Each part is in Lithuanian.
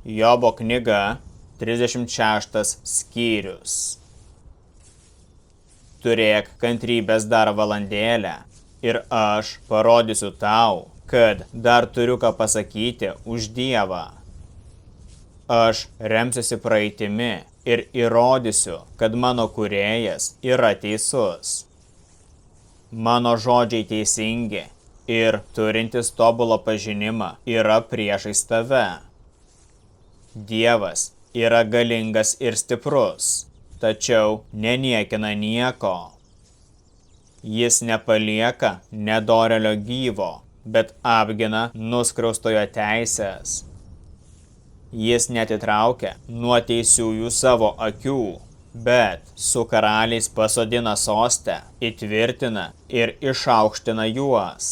Jobo knyga, 36 skyrius. Turėk kantrybės dar valandėlę, ir aš parodysiu tau, kad dar turiu ką pasakyti už Dievą. Aš remsiuosi praeitimi ir įrodysiu, kad mano kūrėjas yra teisus. Mano žodžiai teisingi ir turintis tobulą pažinimą yra priešais tave. Dievas yra galingas ir stiprus, tačiau neniekina nieko. Jis nepalieka nedorėlio gyvo, bet apgina nuskriaustojo teisės. Jis netitraukia nuo teisiųjų savo akių, bet su karaliais pasodina soste, įtvirtina ir išaukština juos.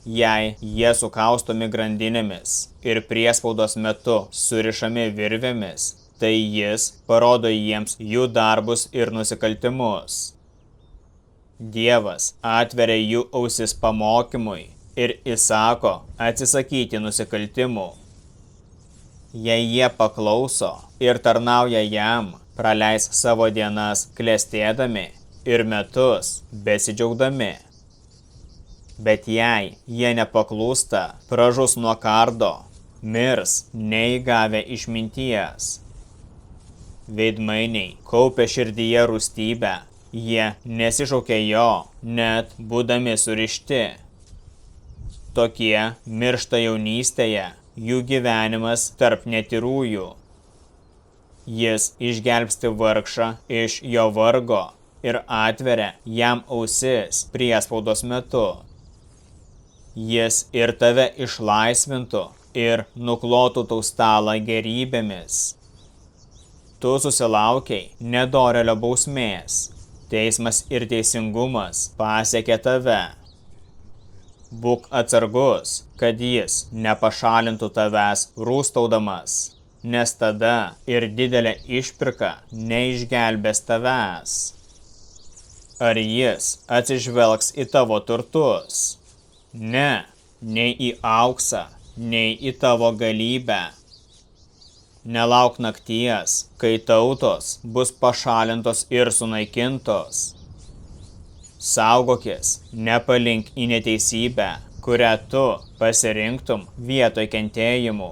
Jei jie sukaustomi grandinėmis ir priespaudos metu surišami virvėmis, tai jis parodo jiems jų darbus ir nusikaltimus. Dievas atveria jų ausis pamokymui ir įsako atsisakyti nusikaltimų. Jei jie paklauso ir tarnauja jam, praleis savo dienas klestėdami ir metus besidžiaugdami. Bet jei jie nepaklūsta, pražus nuo kardo, mirs neįgavę išminties. Veidmainiai kaupia širdyje rūstybę, jie nesišaukia jo, net būdami surišti. Tokie miršta jaunystėje, jų gyvenimas tarp netirųjų. Jis išgelbsti vargšą iš jo vargo ir atveria jam ausis priespaudos metu. Jis ir tave išlaisvintų ir nuklotų tau stalą gerybėmis. Tu susilaukiai nedorėlio bausmės, teismas ir teisingumas pasiekė tave. Būk atsargus, kad jis nepašalintų tavęs rūstaudamas, nes tada ir didelė išpirka neišgelbės tavęs. Ar jis atsižvelgs į tavo turtus? Ne, nei į auksą, nei į tavo galybę. Nelauk nakties, kai tautos bus pašalintos ir sunaikintos. Saugokis, nepalink į neteisybę, kurią tu pasirinktum vietoj kentėjimų.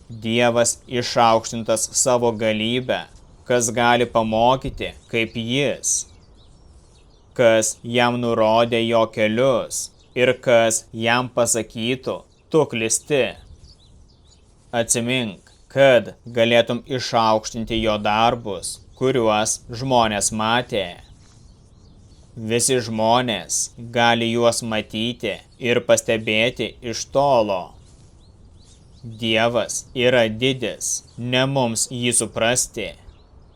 Dievas išaukštintas savo galybę, kas gali pamokyti kaip jis, kas jam nurodė jo kelius, ir kas jam pasakytų, tu klysti. Atsimink, kad galėtum išaukštinti jo darbus, kuriuos žmonės matė. Visi žmonės gali juos matyti ir pastebėti iš tolo. Dievas yra didis, ne mums jį suprasti.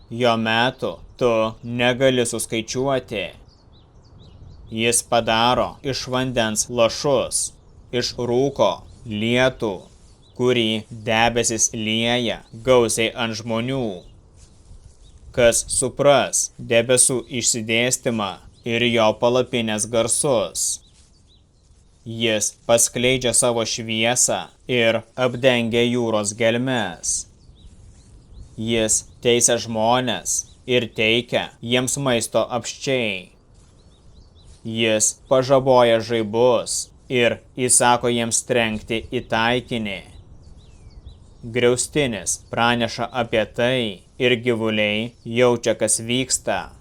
Jo metų tu negali suskaičiuoti. Jis padaro iš vandens lašus, iš rūko lietų, kurį debesis lieja gausiai ant žmonių. Kas supras debesų išsidėstymą ir jo palapinės garsus? Jis paskleidžia savo šviesą ir apdengia jūros gelmes. Jis teisia žmones ir teikia jiems maisto apsčiai. Jis pažaboja žaibus ir įsako jiems trenkti į taikinį. Griaustinis praneša apie tai ir gyvuliai jaučia, kas vyksta.